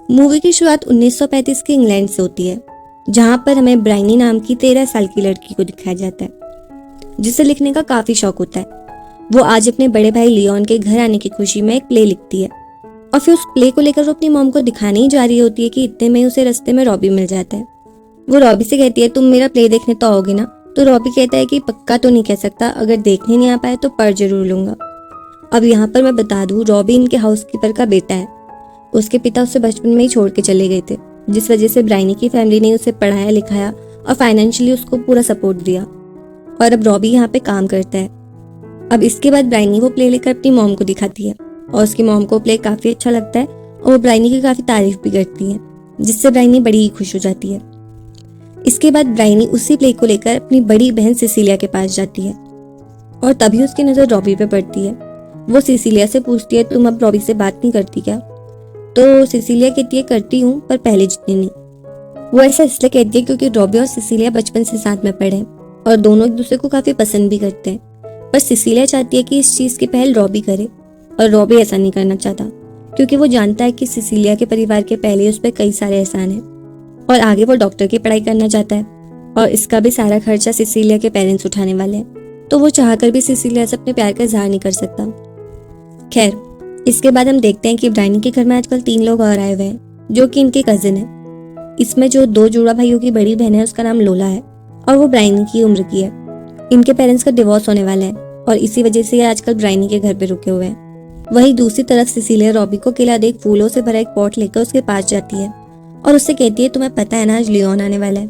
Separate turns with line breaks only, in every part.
Movie की शुरुआत 1935 के इंग्लैंड से होती है, जहां पर हमें ब्राइनी नाम की 13 साल की लड़की को दिखाया जाता है, जिसे लिखने का काफी शौक होता है। वो आज अपने बड़े भाई लियोन के घर आने की खुशी में एक प्ले लिखती है और फिर उस प्ले को लेकर वो अपनी मॉम को दिखाने ही जा रही होती है कि इतने में उसे रास्ते में रॉबी मिल जाता है। वो रॉबी से कहती है, तुम मेरा प्ले देखने तो आओगे ना? तो रॉबी कहता है कि पक्का तो नहीं कह सकता, अगर देखने नहीं आ पाए तो पढ़ जरूर लूंगा। अब यहाँ पर मैं बता दूं, रॉबी इनके हाउसकीपर का बेटा है। उसके पिता उसे बचपन में ही छोड़ के चले गए थे, जिस वजह से ब्राइनी की फैमिली ने उसे पढ़ाया लिखाया और फाइनेंशियली उसको पूरा सपोर्ट दिया। और अब रॉबी यहाँ पे काम करता है। अब इसके बाद ब्राइनी वो प्ले लेकर अपनी मॉम को दिखाती है और उसकी मॉम को प्ले काफी अच्छा लगता है और वो ब्राइनी की काफी तारीफ भी करती है, जिससे ब्राइनी बड़ी ही खुश हो जाती है। इसके बाद ब्राइनी उसी प्ले को लेकर अपनी बड़ी बहन सिसिलिया के पास जाती है और तभी उसकी नजर रॉबी पे पड़ती है। वो सिसिलिया से पूछती है, तुम अब रॉबी से बात नहीं करती क्या? तो सिसिलिया कहती है, करती हूँ पर पहले जितनी नहीं। वो ऐसा इसलिए कहती है क्योंकि रॉबी और सिसिलिया बचपन से साथ में पढ़े और दोनों एक दूसरे को काफी पसंद भी करते हैं, पर सिसिलिया चाहती है कि इस चीज की पहल रॉबी करे और रॉबी ऐसा नहीं करना चाहता क्योंकि वो जानता है कि सिसिलिया के परिवार के पहले उस पर कई सारे एहसान हैं और आगे वो डॉक्टर की पढ़ाई करना चाहता है और इसका भी सारा खर्चा सिसिलिया के पेरेंट्स उठाने वाले हैं, तो वो चाहकर भी सिसिलिया से अपने प्यार का इजहार नहीं कर सकता। खैर, इसके बाद हम देखते हैं कि ब्राइनी के घर में आजकल 3 लोग और आए हुए हैं जो कि इनके कजिन है। इसमें जो 2 जुड़ा भाइयों की बड़ी बहन है उसका नाम लोला है और वो ब्राइनी की उम्र की है। इनके पेरेंट्स का डिवोर्स होने वाला है और इसी वजह से ये आजकल ब्राइनी के घर पे रुके हुए हैं। वहीं दूसरी तरफ सिसिलिया रॉबी को अकेला देख फूलों से भरा एक पॉट लेकर उसके पास जाती है और उससे कहती है, तुम्हें पता है ना आज लियोन आने वाला है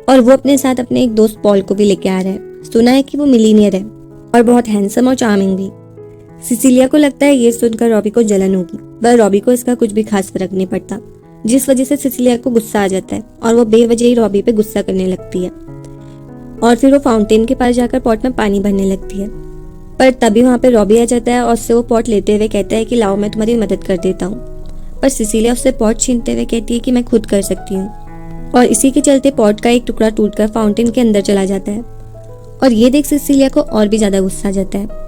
और वो अपने साथ अपने एक दोस्त पॉल को भी लेके आ रहा है। सुना है कि वो मिलीनियर है और बहुत हैंडसम और चार्मिंग भी। सिसिलिया को लगता है ये सुनकर रॉबी को जलन होगी, पर रॉबी को इसका कुछ भी खास फर्क नहीं पड़ता, जिस वजह से सिसिलिया को गुस्सा आ जाता है और वो बेवजह ही रॉबी पे गुस्सा करने लगती है और फिर वो फाउंटेन के पास जाकर पॉट में पानी भरने लगती है। पर तभी वहाँ पे रॉबी आ जाता है और उससे वो पॉट लेते हुए कहता है कि लाओ मैं तुम्हारी मदद कर देता हूँ, पर सिसिलिया उससे पॉट छीनते हुए कहती है कि मैं खुद कर सकती हूँ और इसी के चलते पॉट का एक टुकड़ा टूटकर फाउंटेन के अंदर चला जाता है और ये देख सिसिलिया को और भी ज्यादा गुस्सा आ जाता है।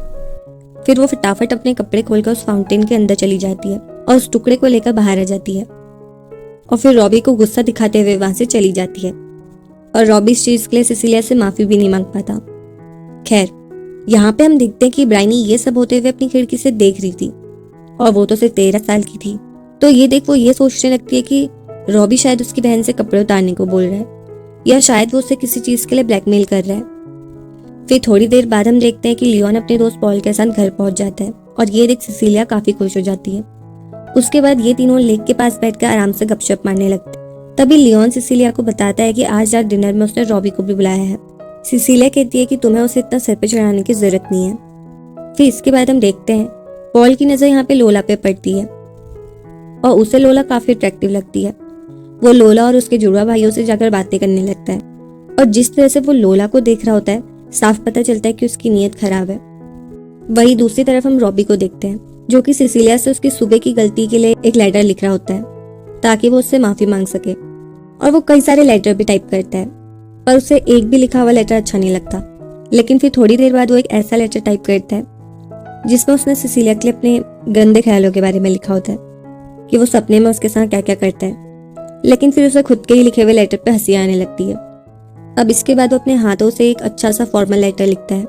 फिर वो फटाफट अपने कपड़े खोलकर उस फाउंटेन के अंदर चली जाती है और उस टुकड़े को लेकर बाहर आ जाती है और फिर रॉबी को गुस्सा दिखाते हुए वहां से चली जाती है और रॉबी इस चीज के लिए सिसिलिया से माफी भी नहीं मांग पाता। खैर, यहाँ पे हम देखते हैं कि ब्राइनी ये सब होते हुए अपनी खिड़की से देख रही थी और वो तो सिर्फ 13 साल की थी, तो ये देख वो ये सोचने लगती है कि रॉबी शायद उसकी बहन से कपड़े उतारने को बोल रहा है या शायद वो उसे किसी चीज के लिए ब्लैकमेल कर रहा है। फिर थोड़ी देर बाद हम देखते हैं कि लियोन अपने दोस्त पॉल के साथ घर पहुंच जाता है और ये देख सिसिलिया काफी खुश हो जाती है। उसके बाद ये तीनों लेक के पास बैठकर आराम से गपशप मारने लगते। तभी लियोन सिसिलिया को बताता है कि आज रात डिनर में उसने रॉबी को भी बुलाया है। सिसिलिया कहती है कि तुम्हें उसे इतना सर पे चढ़ाने की जरूरत नहीं है। फिर इसके बाद हम देखते हैं पॉल की नजर यहाँ पे लोला पे पड़ती है और उसे लोला काफी अट्रैक्टिव लगती है। वो लोला और उसके जुड़वा भाइयों से जाकर बातें करने लगता है और जिस तरह से वो लोला को देख रहा होता है साफ पता चलता है कि उसकी नीयत खराब है। वहीं दूसरी तरफ हम रॉबी को देखते हैं जो कि सिसिलिया से उसकी सुबह की गलती के लिए एक लेटर लिख रहा होता है ताकि वो उससे माफी मांग सके और वो कई सारे लेटर भी टाइप करता है, पर उसे एक भी लिखा हुआ लेटर अच्छा नहीं लगता। लेकिन फिर थोड़ी देर बाद वो एक ऐसा लेटर टाइप करता है जिसमें उसने सिसिलिया के लिए अपने गंदे ख्यालों के बारे में लिखा होता है कि वो सपने में उसके साथ क्या क्या करता है। लेकिन फिर उसे खुद के ही लिखे हुए लेटर पे हंसी आने लगती है। अब इसके बाद वो अपने हाथों से एक अच्छा सा फॉर्मल लेटर लिखता है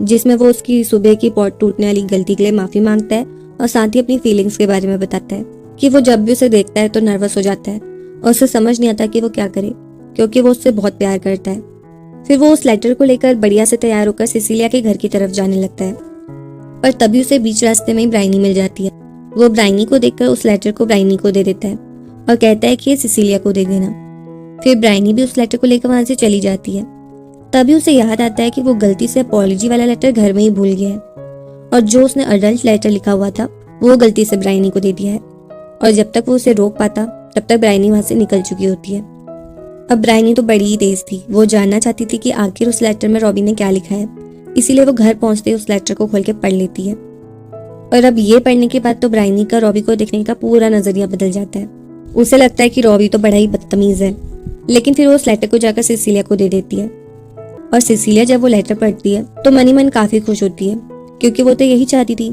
जिसमें वो उसकी सुबह की पॉट टूटने वाली गलती के लिए माफी मांगता है और साथ ही अपनी फीलिंग्स के बारे में बताता है कि वो जब भी उसे देखता है तो नर्वस हो जाता है और उसे समझ नहीं आता कि वो क्या करे क्योंकि वो उससे बहुत प्यार करता है। फिर वो उस लेटर को लेकर बढ़िया से तैयार होकर सिसिलिया के घर की तरफ जाने लगता है, पर तभी उसे बीच रास्ते में ब्राइनी मिल जाती है। वो ब्राइनी को देखकर उस लेटर को ब्राइनी को दे देता है और कहता है कि ये सिसिलिया को दे देना। फिर ब्राइनी भी उस लेटर को लेकर वहां से चली जाती है। तभी उसे याद आता है कि वो गलती से अपॉलॉजी वाला लेटर घर में ही भूल गया है और जो उसने अडल्ट लेटर लिखा हुआ था वो गलती से ब्राइनी को दे दिया है और जब तक वो उसे रोक पाता तब तक ब्राइनी वहां से निकल चुकी होती है। अब ब्राइनी तो बड़ी ही तेज थी, वो जानना चाहती थी कि आखिर उस लेटर में रॉबी ने क्या लिखा है, इसीलिए वो घर पहुंचते उस लेटर को खोल के पढ़ लेती है। और अब ये पढ़ने के बाद तो ब्राइनी का रॉबी को देखने का पूरा नजरिया बदल जाता है। उसे लगता है कि रॉबी तो बड़ा ही बदतमीज है, लेकिन फिर वो उस लेटर को जाकर सिसिलिया को दे देती है और सिसिलिया जब वो लेटर पढ़ती है तो मन ही मन काफी खुश होती है क्योंकि वो तो यही चाहती थी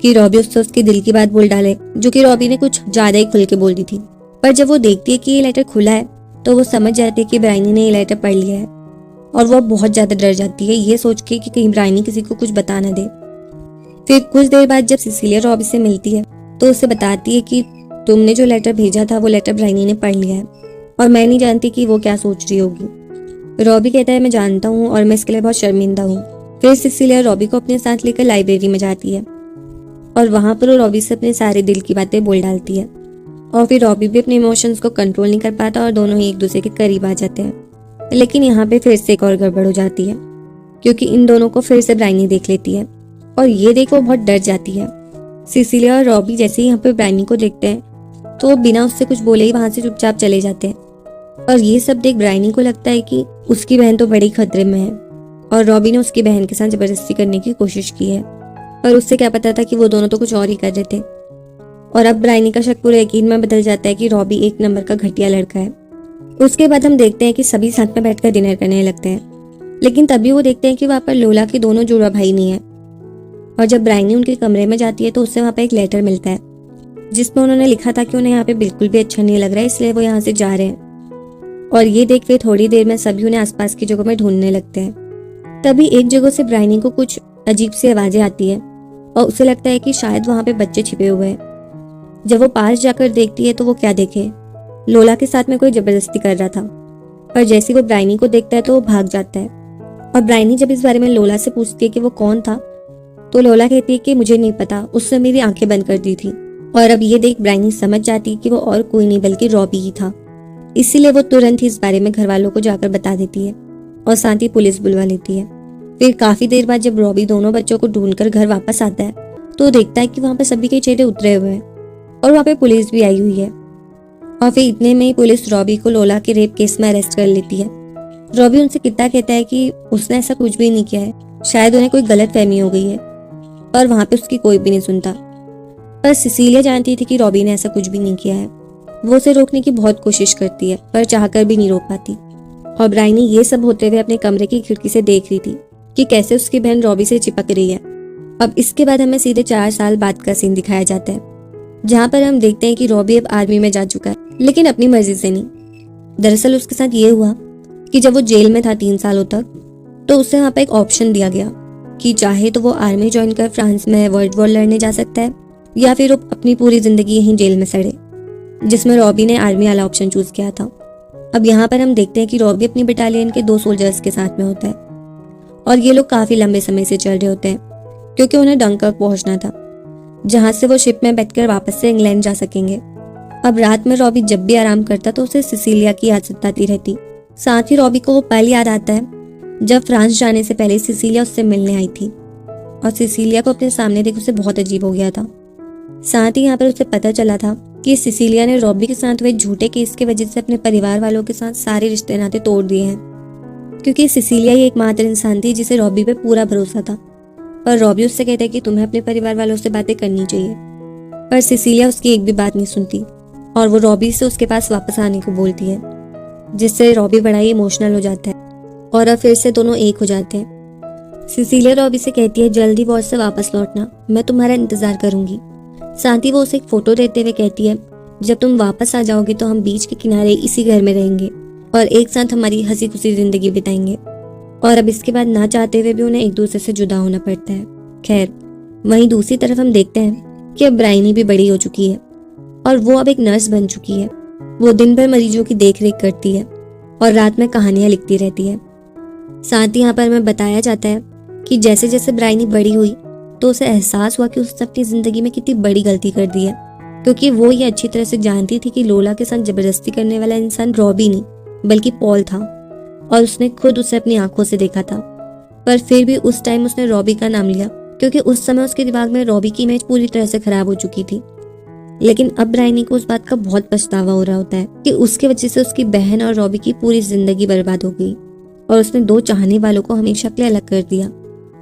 कि रॉबी उससे उसके दिल की बात बोल डाले, जो कि रॉबी ने कुछ ज्यादा ही खुल के बोल दी थी। पर जब वो देखती है कि ये लेटर खुला है तो वो समझ जाती है कि ब्रायनी ने ये लेटर पढ़ लिया है और वो बहुत ज्यादा डर जाती है ये सोच के कि कहीं ब्रायनी किसी को कुछ बता ना दे। फिर कुछ देर बाद जब सिसिलिया रॉबी से मिलती है तो उसे बताती है कि तुमने जो लेटर भेजा था वो लेटर ब्रायनी ने पढ़ लिया है और मैं नहीं जानती कि वो क्या सोच रही होगी। रॉबी कहता है मैं जानता हूँ और मैं इसके लिए बहुत शर्मिंदा हूँ। फिर सिसिलिया रॉबी को अपने साथ लेकर लाइब्रेरी में जाती है और वहां पर वो रॉबी से अपने सारे दिल की बातें बोल डालती है और फिर रॉबी भी अपने इमोशंस को कंट्रोल नहीं कर पाता और दोनों ही एक दूसरे के करीब आ जाते हैं। लेकिन यहाँ पे फिर से एक और गड़बड़ हो जाती है क्योंकि इन दोनों को फिर से ब्रायनी देख लेती है और ये देख वो बहुत डर जाती है। सिसिलिया और रॉबी जैसे ही यहाँ पे ब्रायनी को देखते हैं तो वो बिना उससे कुछ बोले ही वहां से चुपचाप चले जाते हैं और ये सब देख ब्रायनी को लगता है कि उसकी बहन तो बड़ी खतरे में है और रॉबी ने उसकी बहन के साथ जबरदस्ती करने की कोशिश की है, पर उससे क्या पता था कि वो दोनों तो कुछ और ही कर रहे थे। और अब ब्रायनी का शक पूरे यकीन में बदल जाता है कि रॉबी एक नंबर का घटिया लड़का है। उसके बाद हम देखते हैं कि सभी साथ में बैठकर डिनर करने लगते हैं, लेकिन तभी वो देखते हैं कि वहाँ पर लोला के दोनों जुड़वा भाई नहीं है। और जब ब्रायनी उनके कमरे में जाती है तो उससे वहाँ पर एक लेटर मिलता है जिसमें उन्होंने लिखा था कि उन्हें यहाँ पे बिल्कुल भी अच्छा नहीं लग रहा है, इसलिए वो यहाँ से जा रहे हैं। और ये देख फिर थोड़ी देर में सभी उन्हें आसपास की जगहों में ढूंढने लगते हैं। तभी एक जगह से ब्रायनी को कुछ अजीब सी आवाजें आती है और उसे लगता है कि शायद वहां पे बच्चे छिपे हुए हैं। जब वो पास जाकर देखती है तो वो क्या देखे, लोला के साथ में कोई जबरदस्ती कर रहा था। पर जैसे वो ब्रायनी को देखता है तो वो भाग जाता है और ब्रायनी जब इस बारे में लोला से पूछती है कि वो कौन था तो लोला कहती है कि मुझे नहीं पता, उसने मेरी आंखें बंद कर दी थी। और अब ये देख ब्रायनी समझ जाती है कि वो और कोई नहीं बल्कि रॉबी ही था, इसीलिए वो तुरंत ही इस बारे में घर वालों को जाकर बता देती है और साथ ही पुलिस बुलवा लेती है। फिर काफी देर बाद जब रॉबी दोनों बच्चों को ढूंढकर घर वापस आता है तो देखता है कि वहां पर सभी के चेहरे उतरे हुए हैं और वहां पे पुलिस भी आई हुई है। और फिर इतने में ही पुलिस रॉबी को लोला के रेप केस में अरेस्ट कर लेती है। रॉबी उनसे कितना कहता है कि उसने ऐसा कुछ भी नहीं किया है, शायद उन्हें कोई गलत फहमी हो गई है, पर वहां पे उसकी कोई भी नहीं सुनता। पर सिसिलिया जानती थी कि रॉबी ने ऐसा कुछ भी नहीं किया है। वो उसे रोकने की बहुत कोशिश करती है पर चाहकर भी नहीं रोक पाती। और ब्रायनी ये सब होते हुए अपने कमरे की खिड़की से देख रही थी कि कैसे उसकी बहन रॉबी से चिपक रही है। अब इसके बाद हमें सीधे 4 साल बाद का सीन दिखाया जाता है, जहाँ पर हम देखते हैं कि रॉबी अब आर्मी में जा चुका है, लेकिन अपनी मर्जी से नहीं। दरअसल उसके साथ ये हुआ कि जब वो जेल में था 3 सालों तक, तो उसे वहाँ पर एक ऑप्शन दिया गया कि चाहे तो वो आर्मी ज्वाइन कर फ्रांस में वर्ल्ड वॉर लड़ने जा सकता है या फिर वो अपनी पूरी जिंदगी यहीं जेल में सड़े, जिसमें रॉबी ने आर्मी वाला ऑप्शन चूज किया था। अब यहाँ पर हम देखते हैं कि रॉबी अपनी बटालियन के 2 सोल्जर्स के साथ में होता है और ये लोग काफी लंबे समय से चल रहे होते हैं क्योंकि उन्हें डंकर्क पहुंचना था, जहां से वो शिप में बैठकर वापस से इंग्लैंड जा सकेंगे। अब रात में रॉबी जब भी आराम करता तो उसे सिसिलिया की याद सताती रहती। साथ ही रॉबी को वो पल याद आता है जब फ्रांस जाने से पहले सिसिलिया उससे मिलने आई थी और सिसिलिया को अपने सामने देख उसे बहुत अजीब हो गया था। साथ ही यहाँ पर उसे पता चला था कि सिसिलिया ने रॉबी के साथ हुए झूठे केस की वजह से अपने परिवार वालों के साथ सारे रिश्ते नाते तोड़ दिए हैं, क्योंकि सिसिलिया ही एकमात्र इंसान थी जिसे रॉबी पे पूरा भरोसा था। पर रॉबी उससे कहता है कि तुम्हें अपने परिवार वालों से बातें करनी चाहिए, पर सिसिलिया उसकी एक भी बात नहीं सुनती और वो रॉबी से उसके पास वापस आने को बोलती है, जिससे रॉबी बड़ा ही इमोशनल हो जाता है और अब फिर से दोनों एक हो जाते हैं। सिसिलिया रॉबी से कहती है जल्दी वॉर से वापस लौटना, मैं तुम्हारा इंतजार करूंगी। साथ ही वो उसे एक फोटो देते हुए कहती है जब तुम वापस आ जाओगे तो हम बीच के किनारे इसी घर में रहेंगे और एक साथ हमारी हंसी खुशी जिंदगी बिताएंगे। और अब इसके बाद ना चाहते हुए भी उन्हें एक दूसरे से जुदा होना पड़ता है। खैर, वहीं दूसरी तरफ हम देखते हैं कि अब ब्रायनी भी बड़ी हो चुकी है और वो अब एक नर्स बन चुकी है। वो दिन भर मरीजों की देखरेख करती है और रात में कहानियां लिखती रहती है। साथ ही यहाँ पर हमें बताया जाता है कि जैसे जैसे ब्रायनी बड़ी हुई तो उसे एहसास हुआ कि उसने अपनी जिंदगी में कितनी बड़ी गलती कर दी है, क्योंकि वो ये अच्छी तरह से जानती थी कि लोला के साथ जबरदस्ती करने वाला इंसान रॉबी नहीं बल्कि पॉल था और उसने खुद उसे अपनी आंखों से देखा था। पर फिर भी उस टाइम उसने रॉबी का नाम लिया क्योंकि उस समय उसके दिमाग में रॉबी की इमेज पूरी तरह से खराब हो चुकी थी। लेकिन अब ब्रायनी को उस बात का बहुत पछतावा हो रहा होता है कि उसकी वजह से उसकी बहन और रॉबी की पूरी जिंदगी बर्बाद हो गई और उसने 2 चाहने वालों को हमेशा के लिए अलग कर दिया।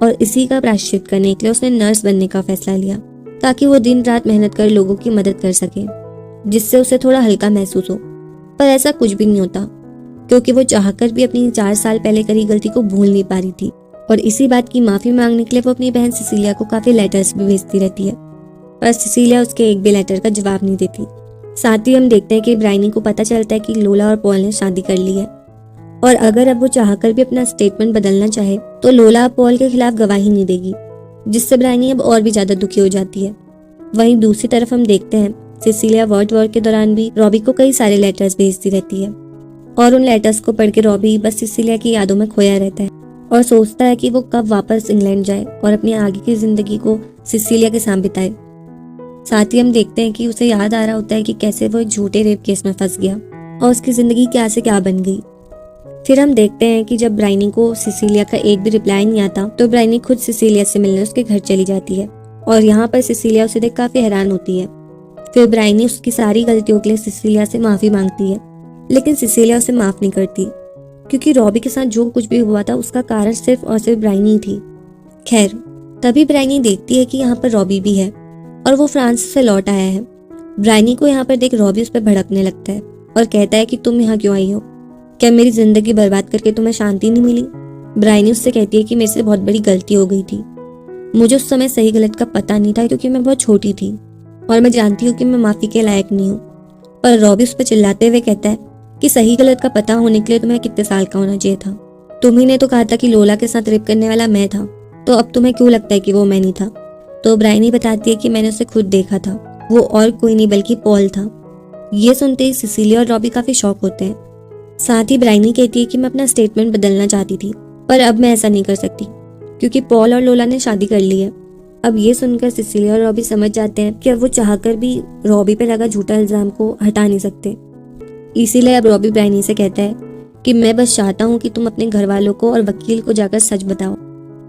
और इसी का प्रायश्चित करने के लिए उसने नर्स बनने का फैसला लिया ताकि वो दिन रात मेहनत कर लोगों की मदद कर सके, जिससे उसे थोड़ा हल्का महसूस हो। पर ऐसा कुछ भी नहीं होता क्योंकि वो चाहकर भी अपनी 4 साल पहले करी गलती को भूल नहीं पा रही थी और इसी बात की माफी मांगने के लिए वो अपनी बहन सिसिलिया को काफी लेटर्स भी भेजती रहती है पर सिसिलिया उसके एक भी लेटर का जवाब नहीं देती। साथ ही हम देखते हैं कि ब्रायनी को पता चलता है कि लोला और पॉल ने शादी कर ली है, और अगर अब वो चाहकर भी अपना स्टेटमेंट बदलना चाहे तो लोला पॉल के खिलाफ गवाही नहीं देगी, जिससे ब्रायनी अब और भी ज्यादा दुखी हो जाती है। वहीं दूसरी तरफ हम देखते हैं सिसिलिया वर्ल्ड वॉर के दौरान भी रॉबी को कई सारे लेटर्स भेजती रहती है, और उन लेटर्स को पढ़ के रॉबी बस सिसिलिया की यादों में खोया रहता है और सोचता है कि वो कब वापस इंग्लैंड जाए और अपनी आगे की जिंदगी को सिसिलिया के साथ बिताए। साथ ही हम देखते हैं कि उसे याद आ रहा होता है कि कैसे वो एक झूठे रेप केस में फंस गया और उसकी जिंदगी क्या से क्या बन गई। फिर हम देखते हैं कि जब ब्रायनी को सिसिलिया का एक भी रिप्लाई नहीं आता तो ब्रायनी खुद सिसिलिया से मिलने उसके घर चली जाती है, और यहाँ पर सिसिलिया उसे देख काफी हैरान होती है। फिर ब्रायनी उसकी सारी गलतियों के लिए सिसिलिया से माफी मांगती है, लेकिन सिसिलिया उसे माफ नहीं करती, क्योंकि रॉबी के साथ जो कुछ भी हुआ था उसका कारण सिर्फ और सिर्फ ब्रायनी थी। खैर, तभी ब्रायनी देखती है कि यहाँ पर रॉबी भी है और वो फ्रांस से लौट आया है। ब्रायनी को यहाँ पर देख रॉबी उस पर भड़कने लगता है और कहता है कि तुम यहाँ क्यों आई हो, क्या मेरी जिंदगी बर्बाद करके तुम्हें शांति नहीं मिली। ब्रायनी उससे कहती है कि मेरे से बहुत बड़ी गलती हो गई थी, मुझे उस समय सही गलत का पता नहीं था क्योंकि मैं बहुत छोटी थी और मैं जानती हूँ कि मैं माफी के लायक नहीं हूँ। पर रॉबी उस पर चिल्लाते हुए कहता है कि सही गलत का पता होने के लिए तुम्हें कितने साल का होना चाहिए था, तुम्ही ने तो कहा था कि लोला के साथ रेप करने वाला मैं था, तो अब तुम्हें क्यों लगता है कि वो मैं नहीं था। तो ब्रायनी बताती है कि मैंने उसे खुद देखा था, वो और कोई नहीं बल्कि पॉल था। ये सुनते ही सिसिलिया और रॉबी काफी शॉक होते हैं। साथ ही ब्रायनी कहती है कि मैं अपना स्टेटमेंट बदलना चाहती थी, पर अब मैं ऐसा नहीं कर सकती क्योंकि पॉल और लोला ने शादी कर ली है। अब ये सुनकर सिसिलिया और रॉबी समझ जाते हैं कि अब वो चाहकर भी रॉबी पर लगा झूठा इल्जाम को हटा नहीं सकते। इसीलिए अब रॉबी ब्रायनी से कहता है कि मैं बस चाहता हूँ कि तुम अपने घर वालों को और वकील को जाकर सच बताओ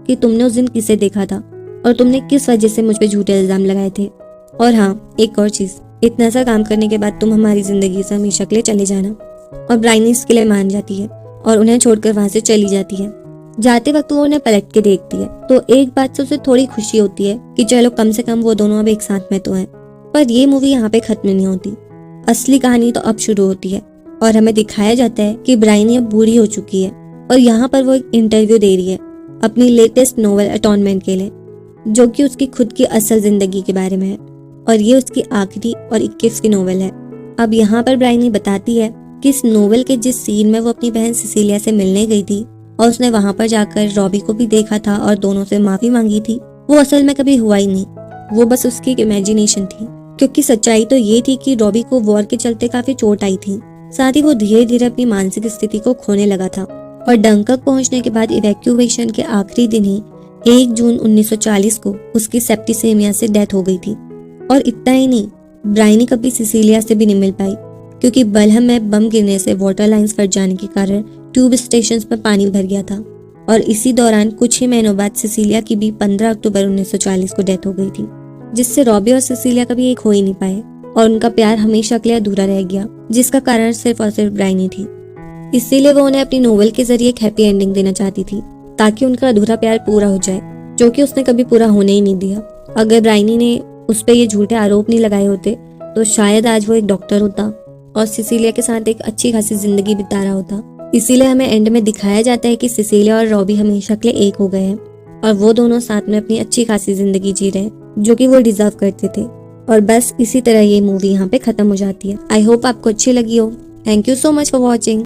कि तुमने उस दिन किसे देखा था और तुमने किस वजह से मुझ पे झूठे इल्जाम लगाए थे। और हाँ, एक और चीज, इतना सा काम करने के बाद तुम हमारी जिंदगी से हमेशा के लिए चले जाना। और ब्रायनी इसके लिए मान जाती है और उन्हें छोड़कर वहां से चली जाती है। जाते वक्त वो उन्हें पलट के देखती है तो एक बात से उसे थोड़ी खुशी होती है कि चलो कम से कम वो दोनों अब एक साथ में तो हैं। पर ये मूवी यहाँ पे खत्म नहीं होती, असली कहानी तो अब शुरू होती है और हमें दिखाया जाता है कि ब्रायनी अब बूढ़ी हो चुकी है और यहाँ पर वो एक इंटरव्यू दे रही है अपनी लेटेस्ट नोवेल अटॉनमेंट के लिए, जो कि उसकी खुद की असल जिंदगी के बारे में है और ये उसकी आखिरी और 21वीं नोवेल है। अब यहाँ पर ब्रायनी बताती है कि इस नोवेल के जिस सीन में वो अपनी बहन सिसिलिया से मिलने गई थी और उसने वहां पर जाकर रॉबी को भी देखा था और दोनों से माफी मांगी थी, वो असल में कभी हुआ ही नहीं, वो बस उसकी इमेजिनेशन थी। क्योंकि सच्चाई तो ये थी कि रॉबी को वॉर के चलते काफी चोट आई थी, साथ ही वो धीरे धीरे अपनी मानसिक स्थिति को खोने लगा था और डंकर्क पहुंचने के बाद इवैक्यूएशन के आखिरी दिन ही 1 जून 1940 को उसकी सेप्टिसेमिया से डेथ हो गई थी। और इतना ही नहीं, ब्रायनी कभी सिसिलिया से भी नहीं मिल पाई क्योंकि बलहम में बम गिरने से वाटर लाइंस फट जाने के कारण ट्यूब स्टेशंस में पानी भर गया था और इसी दौरान कुछ ही महीनों बाद सिसिलिया की भी 15 अक्टूबर 1940 को डेथ हो गई थी, जिससे रॉबी और सिसिलिया कभी एक हो ही नहीं पाए और उनका प्यार हमेशा के लिए अधूरा रह गया, जिसका कारण सिर्फ और सिर्फ ब्रायनी थी। इसीलिए वो उन्हें अपनी नोवेल के जरिए एक हैप्पी एंडिंग देना चाहती थी ताकि उनका अधूरा प्यार पूरा हो जाए, जो कि उसने कभी पूरा होने ही नहीं दिया। अगर ब्रायनी ने उस पर ये झूठे आरोप नहीं लगाए होते तो शायद आज वो एक डॉक्टर होता और सिसिलिया के साथ एक अच्छी खासी जिंदगी बिता रहा होता। इसीलिए हमें एंड में दिखाया जाता है कि सिसिलिया और रॉबी हमेशा के लिए एक हो गए हैं और वो दोनों साथ में अपनी अच्छी खासी जिंदगी जी रहे हैं, जो कि वो डिजर्व करते थे। और बस इसी तरह ये मूवी यहाँ पे खत्म हो जाती है। आई होप आपको अच्छी लगी हो। Thank you so much for watching.